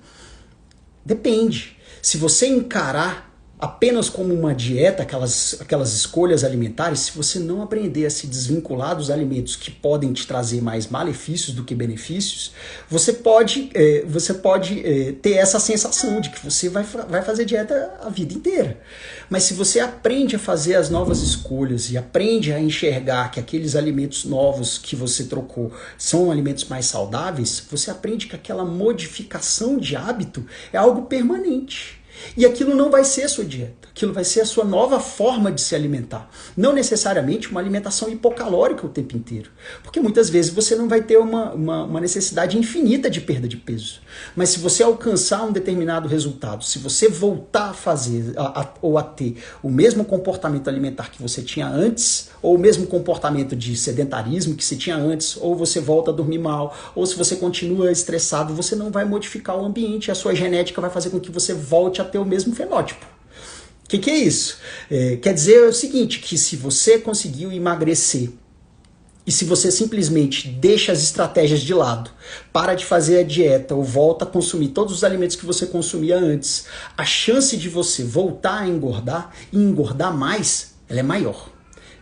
Depende. Se você encarar apenas como uma dieta, aquelas escolhas alimentares, se você não aprender a se desvincular dos alimentos que podem te trazer mais malefícios do que benefícios, você pode ter essa sensação de que você vai fazer dieta a vida inteira. Mas se você aprende a fazer as novas escolhas e aprende a enxergar que aqueles alimentos novos que você trocou são alimentos mais saudáveis, você aprende que aquela modificação de hábito é algo permanente. E aquilo não vai ser a sua dieta, aquilo vai ser a sua nova forma de se alimentar. Não necessariamente uma alimentação hipocalórica o tempo inteiro, porque muitas vezes você não vai ter uma necessidade infinita de perda de peso. Mas se você alcançar um determinado resultado, se você voltar a fazer ou a ter o mesmo comportamento alimentar que você tinha antes, ou o mesmo comportamento de sedentarismo que você tinha antes, ou você volta a dormir mal, ou se você continua estressado, você não vai modificar o ambiente, a sua genética vai fazer com que você volte a ter o mesmo fenótipo. O que é isso? Quer dizer o seguinte, que se você conseguiu emagrecer e se você simplesmente deixa as estratégias de lado, para de fazer a dieta ou volta a consumir todos os alimentos que você consumia antes, a chance de você voltar a engordar e engordar mais ela é maior.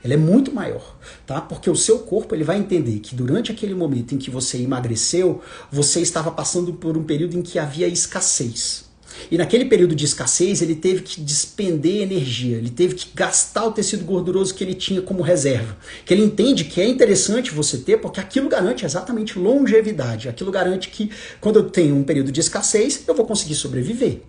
Ela é muito maior, tá? Porque o seu corpo ele vai entender que durante aquele momento em que você emagreceu, você estava passando por um período em que havia escassez. E naquele período de escassez, ele teve que despender energia, ele teve que gastar o tecido gorduroso que ele tinha como reserva. Que ele entende que é interessante você ter, porque aquilo garante exatamente longevidade. Aquilo garante que quando eu tenho um período de escassez, eu vou conseguir sobreviver.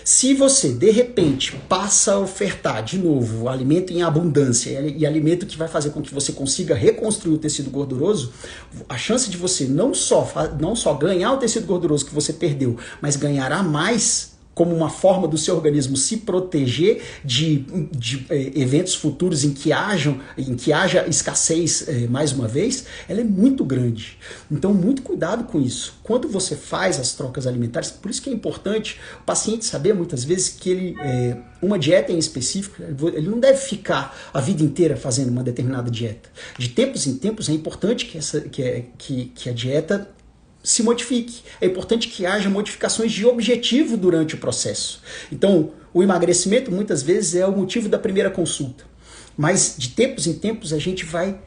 Se você, de repente, passa a ofertar de novo alimento em abundância e alimento que vai fazer com que você consiga reconstruir o tecido gorduroso, a chance de você não só ganhar o tecido gorduroso que você perdeu, mas ganhará mais como uma forma do seu organismo se proteger de eventos futuros em que haja escassez mais uma vez, ela é muito grande. Então, muito cuidado com isso. Quando você faz as trocas alimentares, por isso que é importante o paciente saber muitas vezes que uma dieta em específico, ele não deve ficar a vida inteira fazendo uma determinada dieta. De tempos em tempos é importante que a dieta se modifique. É importante que haja modificações de objetivo durante o processo. Então, o emagrecimento muitas vezes é o motivo da primeira consulta. Mas de tempos em tempos a gente vai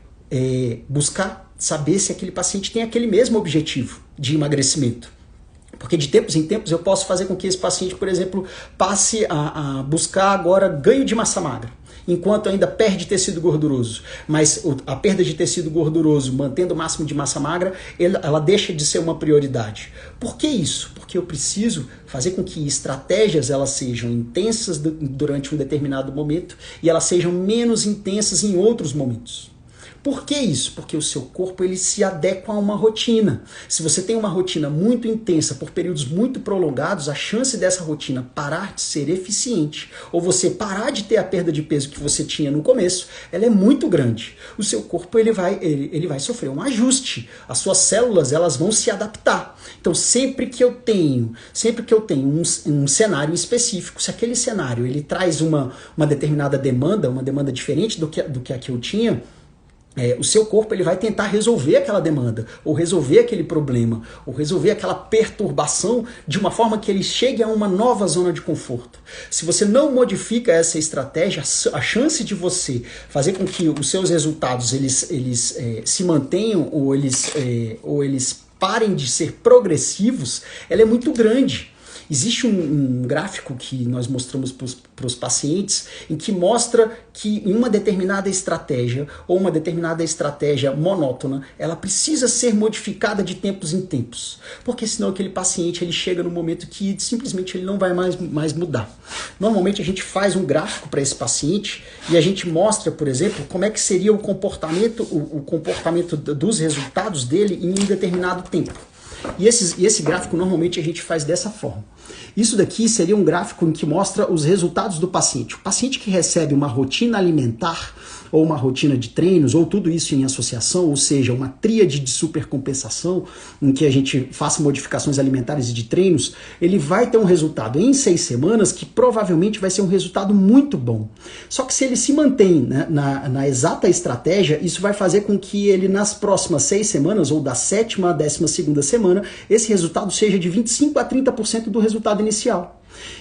buscar saber se aquele paciente tem aquele mesmo objetivo de emagrecimento. Porque de tempos em tempos eu posso fazer com que esse paciente, por exemplo, passe a buscar agora ganho de massa magra, enquanto ainda perde tecido gorduroso. Mas a perda de tecido gorduroso, mantendo o máximo de massa magra, ela deixa de ser uma prioridade. Por que isso? Porque eu preciso fazer com que estratégias elas sejam intensas durante um determinado momento e elas sejam menos intensas em outros momentos. Por que isso? Porque o seu corpo ele se adequa a uma rotina. Se você tem uma rotina muito intensa por períodos muito prolongados, a chance dessa rotina parar de ser eficiente ou você parar de ter a perda de peso que você tinha no começo, ela é muito grande. O seu corpo ele vai sofrer um ajuste. As suas células elas vão se adaptar. Então sempre que eu tenho um cenário específico, se aquele cenário ele traz uma determinada demanda, uma demanda diferente do que a que eu tinha, o seu corpo ele vai tentar resolver aquela demanda, ou resolver aquele problema, ou resolver aquela perturbação de uma forma que ele chegue a uma nova zona de conforto. Se você não modifica essa estratégia, a chance de você fazer com que os seus resultados eles se mantenham ou eles parem de ser progressivos, ela é muito grande. Existe um gráfico que nós mostramos para os pacientes em que mostra que em uma determinada estratégia ou uma determinada estratégia monótona, ela precisa ser modificada de tempos em tempos, porque senão aquele paciente ele chega no momento que simplesmente ele não vai mais mudar. Normalmente a gente faz um gráfico para esse paciente e a gente mostra, por exemplo, como é que seria o comportamento dos resultados dele em um determinado tempo. E esse gráfico normalmente a gente faz dessa forma. Isso daqui seria um gráfico em que mostra os resultados do paciente. O paciente que recebe uma rotina alimentar ou uma rotina de treinos, ou tudo isso em associação, ou seja, uma tríade de supercompensação, em que a gente faça modificações alimentares e de treinos, ele vai ter um resultado em 6 semanas que provavelmente vai ser um resultado muito bom. Só que se ele se mantém, né, na exata estratégia, isso vai fazer com que ele nas próximas 6 semanas, ou da 7ª à 12ª semana, esse resultado seja de 25% a 30% do resultado inicial.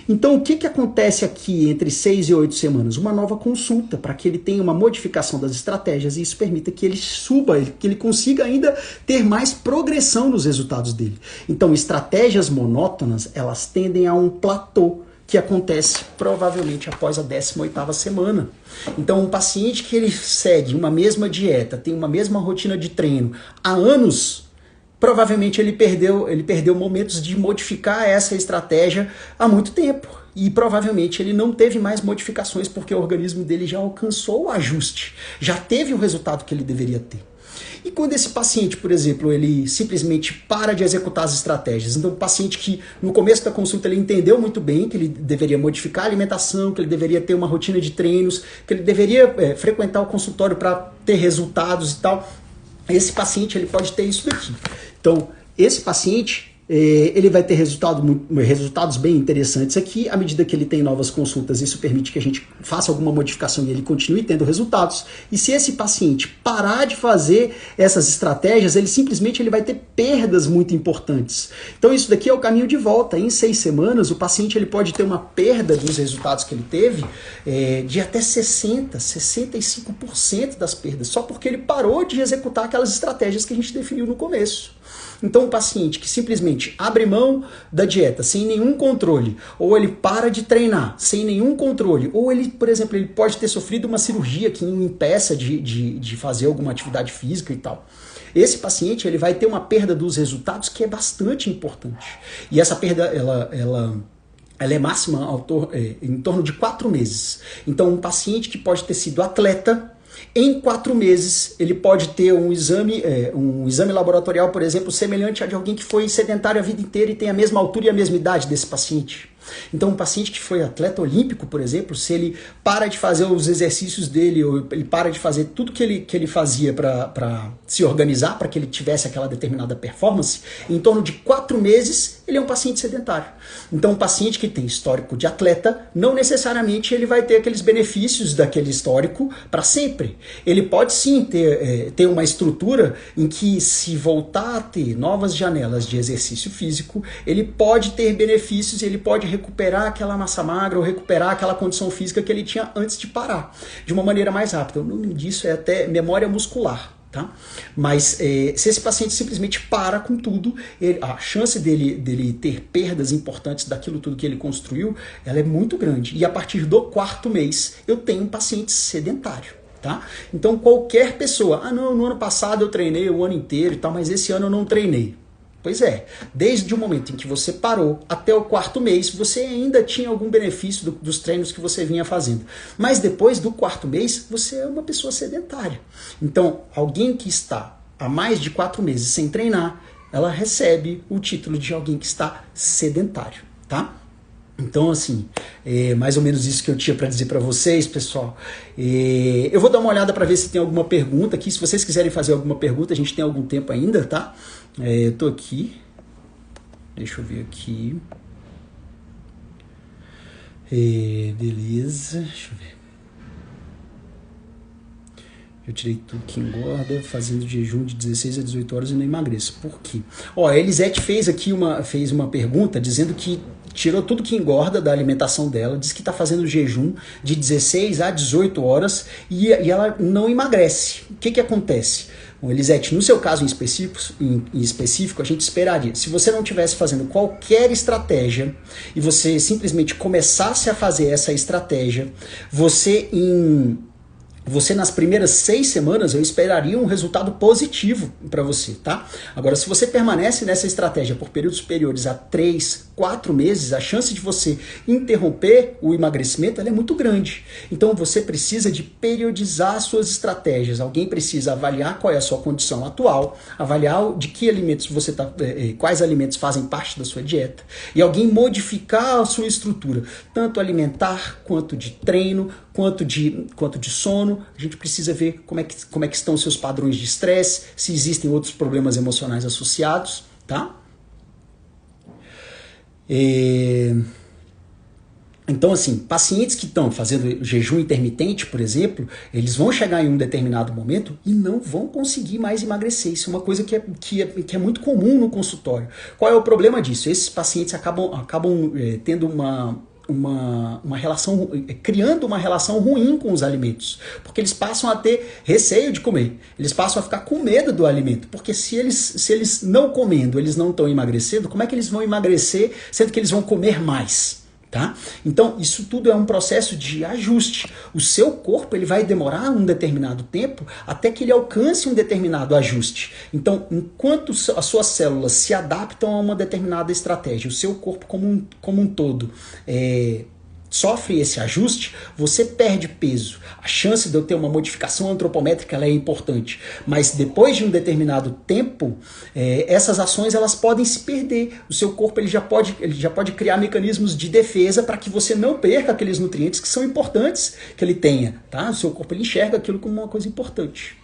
Então, o que acontece aqui entre 6 e 8 semanas? Uma nova consulta, para que ele tenha uma modificação das estratégias e isso permita que ele suba, que ele consiga ainda ter mais progressão nos resultados dele. Então, estratégias monótonas, elas tendem a um platô, que acontece provavelmente após a 18ª semana. Então, um paciente que ele segue uma mesma dieta, tem uma mesma rotina de treino há anos, provavelmente ele perdeu momentos de modificar essa estratégia há muito tempo. E provavelmente ele não teve mais modificações porque o organismo dele já alcançou o ajuste, já teve o resultado que ele deveria ter. E quando esse paciente, por exemplo, ele simplesmente para de executar as estratégias, então o paciente que no começo da consulta ele entendeu muito bem que ele deveria modificar a alimentação, que ele deveria ter uma rotina de treinos, que ele deveria frequentar o consultório para ter resultados e tal, esse paciente ele pode ter isso daqui. Então, esse paciente, ele vai ter resultados bem interessantes aqui. À medida que ele tem novas consultas, isso permite que a gente faça alguma modificação e ele continue tendo resultados. E se esse paciente parar de fazer essas estratégias, ele simplesmente vai ter perdas muito importantes. Então isso daqui é o caminho de volta. Em 6 semanas, o paciente ele pode ter uma perda dos resultados que ele teve de até 65% das perdas, só porque ele parou de executar aquelas estratégias que a gente definiu no começo. Então, o paciente que simplesmente abre mão da dieta sem nenhum controle, ou ele para de treinar sem nenhum controle, ou ele, por exemplo, ele pode ter sofrido uma cirurgia que o impeça de fazer alguma atividade física e tal. Esse paciente ele vai ter uma perda dos resultados que é bastante importante. E essa perda, ela é máxima em torno de 4 meses. Então, um paciente que pode ter sido atleta, em 4 meses, ele pode ter um exame laboratorial, por exemplo, semelhante a de alguém que foi sedentário a vida inteira e tem a mesma altura e a mesma idade desse paciente. Então, um paciente que foi atleta olímpico, por exemplo, se ele para de fazer os exercícios dele, ou ele para de fazer tudo que ele fazia para se organizar, para que ele tivesse aquela determinada performance, em torno de 4 meses, ele é um paciente sedentário. Então, um paciente que tem histórico de atleta, não necessariamente ele vai ter aqueles benefícios daquele histórico para sempre. Ele pode sim ter uma estrutura em que, se voltar a ter novas janelas de exercício físico, ele pode ter benefícios e ele pode recuperar aquela massa magra ou recuperar aquela condição física que ele tinha antes de parar, de uma maneira mais rápida. O nome disso é até memória muscular. Tá? Mas se esse paciente simplesmente para com tudo, a chance dele ter perdas importantes daquilo tudo que ele construiu, ela é muito grande. E a partir do 4º mês, eu tenho um paciente sedentário. Tá? Então qualquer pessoa, não, no ano passado eu treinei o ano inteiro e tal, mas esse ano eu não treinei. Pois é, desde o momento em que você parou até o 4º mês, você ainda tinha algum benefício dos treinos que você vinha fazendo. Mas depois do 4º mês, você é uma pessoa sedentária. Então, alguém que está há mais de 4 meses sem treinar, ela recebe o título de alguém que está sedentário, tá? Então, assim, é mais ou menos isso que eu tinha para dizer para vocês, pessoal. Eu vou dar uma olhada para ver se tem alguma pergunta aqui. Se vocês quiserem fazer alguma pergunta, a gente tem algum tempo ainda, tá? Eu tô aqui. Deixa eu ver aqui. Beleza, deixa eu ver. Eu tirei tudo que engorda, fazendo jejum de 16 a 18 horas e não emagreço. Por quê? A Elisete fez uma pergunta dizendo que tirou tudo que engorda da alimentação dela, diz que está fazendo jejum de 16 a 18 horas e ela não emagrece. O que acontece? Bom, Elisete, no seu caso em específico, a gente esperaria. Se você não estivesse fazendo qualquer estratégia e você simplesmente começasse a fazer essa estratégia, você nas primeiras 6 semanas, eu esperaria um resultado positivo para você, tá? Agora, se você permanece nessa estratégia por períodos superiores a 3, 4 meses, a chance de você interromper o emagrecimento ela é muito grande. Então, você precisa de periodizar suas estratégias. Alguém precisa avaliar qual é a sua condição atual, avaliar de que alimentos quais alimentos fazem parte da sua dieta, e alguém modificar a sua estrutura, tanto alimentar, quanto de treino, quanto de sono. A gente precisa ver como é que estão os seus padrões de estresse, se existem outros problemas emocionais associados, tá? Então, assim, pacientes que estão fazendo jejum intermitente, por exemplo, eles vão chegar em um determinado momento e não vão conseguir mais emagrecer. Isso é uma coisa que é muito comum no consultório. Qual é o problema disso? Esses pacientes acabam tendo criando uma relação ruim com os alimentos, porque eles passam a ter receio de comer, eles passam a ficar com medo do alimento, porque se eles não comendo, eles não estão emagrecendo, como é que eles vão emagrecer, sendo que eles vão comer mais? Tá? Então, isso tudo é um processo de ajuste. O seu corpo ele vai demorar um determinado tempo até que ele alcance um determinado ajuste. Então, enquanto as suas células se adaptam a uma determinada estratégia, o seu corpo como um todo sofre esse ajuste, você perde peso. A chance de eu ter uma modificação antropométrica ela é importante, mas depois de um determinado tempo, essas ações elas podem se perder. O seu corpo ele já pode criar mecanismos de defesa para que você não perca aqueles nutrientes que são importantes que ele tenha. Tá? O seu corpo ele enxerga aquilo como uma coisa importante.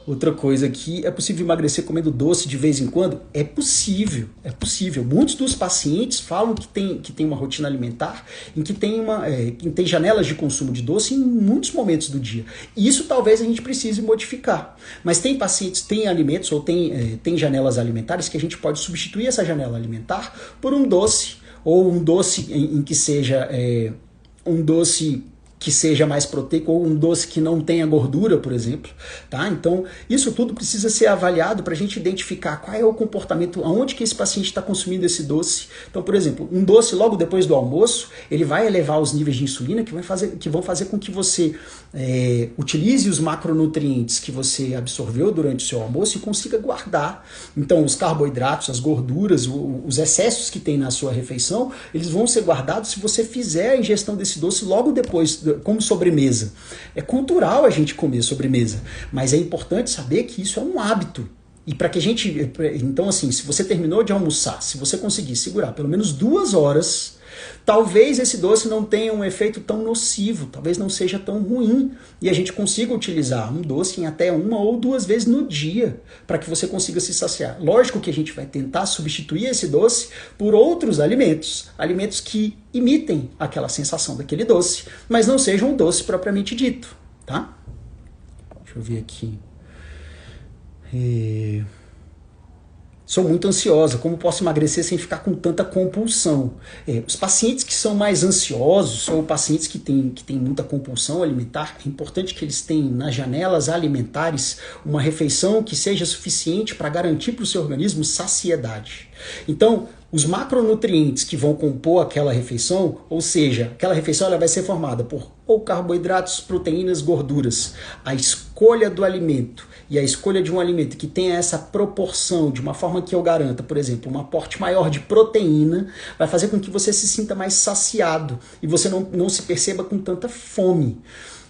Outra coisa que é possível emagrecer comendo doce de vez em quando? É possível, é possível. Muitos dos pacientes falam que tem uma rotina alimentar em que tem janelas de consumo de doce em muitos momentos do dia. E isso talvez a gente precise modificar. Mas tem pacientes, tem alimentos ou tem janelas alimentares que a gente pode substituir essa janela alimentar por um doce, ou um doce em que seja um doce que seja mais proteico, ou um doce que não tenha gordura, por exemplo, tá? Então, isso tudo precisa ser avaliado para a gente identificar qual é o comportamento, aonde que esse paciente está consumindo esse doce. Então, por exemplo, um doce logo depois do almoço, ele vai elevar os níveis de insulina que vão fazer com que você utilize os macronutrientes que você absorveu durante o seu almoço e consiga guardar. Então, os carboidratos, as gorduras, os excessos que tem na sua refeição, eles vão ser guardados se você fizer a ingestão desse doce logo depois, como sobremesa. É cultural a gente comer sobremesa, mas é importante saber que isso é um hábito. E para que a gente... Então, assim, se você terminou de almoçar, se você conseguir segurar pelo menos 2 horas, talvez esse doce não tenha um efeito tão nocivo, talvez não seja tão ruim, e a gente consiga utilizar um doce em até 1 ou 2 vezes no dia, para que você consiga se saciar. Lógico que a gente vai tentar substituir esse doce por outros alimentos, alimentos que imitem aquela sensação daquele doce, mas não sejam um doce propriamente dito, tá? Deixa eu ver aqui. Sou muito ansiosa, como posso emagrecer sem ficar com tanta compulsão? Os pacientes que são mais ansiosos, ou pacientes que têm muita compulsão alimentar, é importante que eles tenham nas janelas alimentares uma refeição que seja suficiente para garantir para o seu organismo saciedade. Então, os macronutrientes que vão compor aquela refeição, ou seja, aquela refeição ela vai ser formada por ou carboidratos, proteínas, gorduras. A escolha do alimento e a escolha de um alimento que tenha essa proporção de uma forma que eu garanta, por exemplo, um aporte maior de proteína, vai fazer com que você se sinta mais saciado e você não se perceba com tanta fome.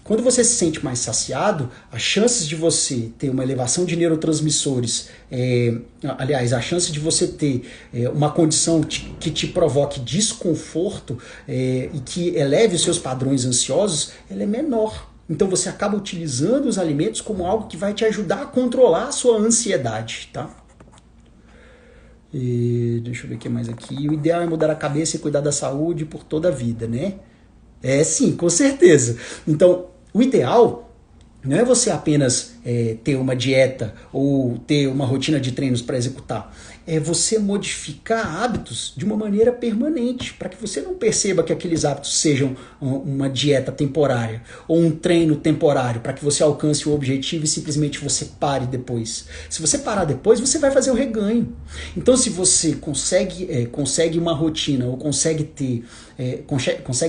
Quando você se sente mais saciado, as chances de você ter uma elevação de neurotransmissores, aliás, a chance de você ter uma condição que te provoque desconforto e que eleve os seus padrões ansiosos, ela é menor. Então você acaba utilizando os alimentos como algo que vai te ajudar a controlar a sua ansiedade, tá? Deixa eu ver o que mais aqui. O ideal é mudar a cabeça e cuidar da saúde por toda a vida, né? Sim, com certeza. Então, o ideal não é você apenas ter uma dieta ou ter uma rotina de treinos para executar. É você modificar hábitos de uma maneira permanente, para que você não perceba que aqueles hábitos sejam uma dieta temporária ou um treino temporário, para que você alcance o objetivo e simplesmente você pare depois. Se você parar depois, você vai fazer o reganho. Então, se você consegue uma rotina ou consegue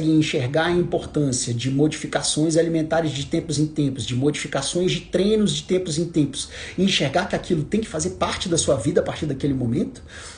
enxergar a importância de modificações alimentares de tempos em tempos, de modificações de treinos de tempos em tempos, e enxergar que aquilo tem que fazer parte da sua vida a partir daquele momento,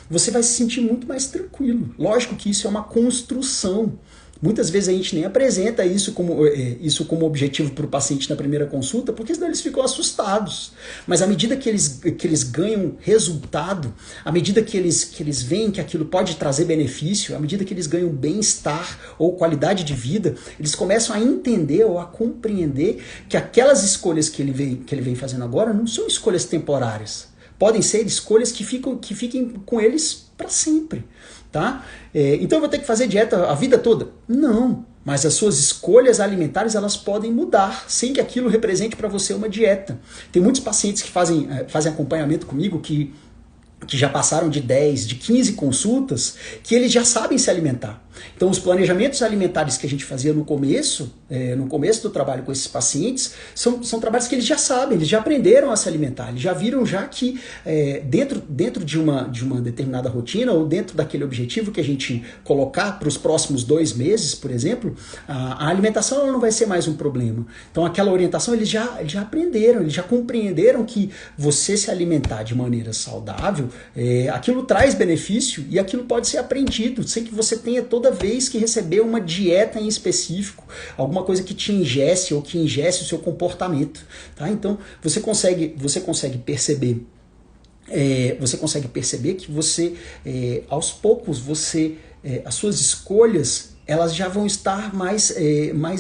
você vai se sentir muito mais tranquilo. Lógico que isso é uma construção. Muitas vezes a gente nem apresenta isso como objetivo para o paciente na primeira consulta, porque senão eles ficam assustados. Mas à medida que eles ganham resultado, à medida que eles veem que aquilo pode trazer benefício, à medida que eles ganham bem-estar ou qualidade de vida, eles começam a entender ou a compreender que aquelas escolhas que ele vem fazendo agora não são escolhas temporárias. Podem ser escolhas que fiquem com eles para sempre. Tá? Então eu vou ter que fazer dieta a vida toda? Não, mas as suas escolhas alimentares elas podem mudar, sem que aquilo represente para você uma dieta. Tem muitos pacientes que fazem acompanhamento comigo que já passaram de 10, de 15 consultas, que eles já sabem se alimentar. Então os planejamentos alimentares que a gente fazia no começo do trabalho com esses pacientes, são trabalhos que eles já sabem, eles já aprenderam a se alimentar, eles já viram já que dentro de uma determinada rotina ou dentro daquele objetivo que a gente colocar para os próximos 2 meses, por exemplo, a alimentação ela não vai ser mais um problema. Então aquela orientação eles já aprenderam, eles já compreenderam que você se alimentar de maneira saudável, aquilo traz benefício e aquilo pode ser aprendido, sem que você tenha toda vez que receber uma dieta em específico, alguma coisa que te ingesse ou que ingesse o seu comportamento. Tá? Então você consegue perceber que você, aos poucos, as suas escolhas elas já vão estar mais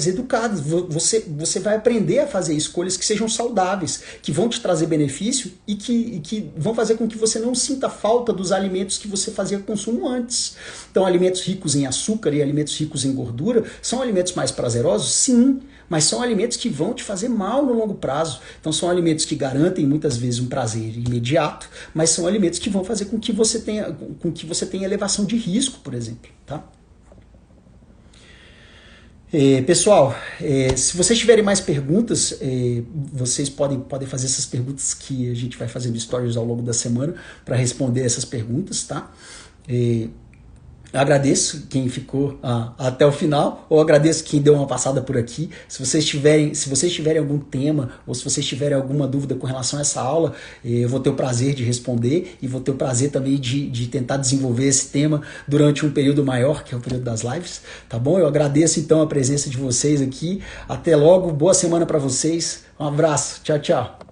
educadas. Você vai aprender a fazer escolhas que sejam saudáveis, que vão te trazer benefício e que vão fazer com que você não sinta falta dos alimentos que você fazia consumo antes. Então, alimentos ricos em açúcar e alimentos ricos em gordura são alimentos mais prazerosos? Sim, mas são alimentos que vão te fazer mal no longo prazo. Então, são alimentos que garantem muitas vezes um prazer imediato, mas são alimentos que vão fazer com que você tenha elevação de risco, por exemplo, tá? Pessoal, se vocês tiverem mais perguntas, vocês podem fazer essas perguntas que a gente vai fazendo stories ao longo da semana para responder essas perguntas, tá? Eu agradeço quem ficou até o final, ou agradeço quem deu uma passada por aqui. Se vocês tiverem algum tema, ou se vocês tiverem alguma dúvida com relação a essa aula, eu vou ter o prazer de responder e vou ter o prazer também de tentar desenvolver esse tema durante um período maior, que é o período das lives, tá bom? Eu agradeço então a presença de vocês aqui. Até logo, boa semana para vocês. Um abraço, tchau, tchau.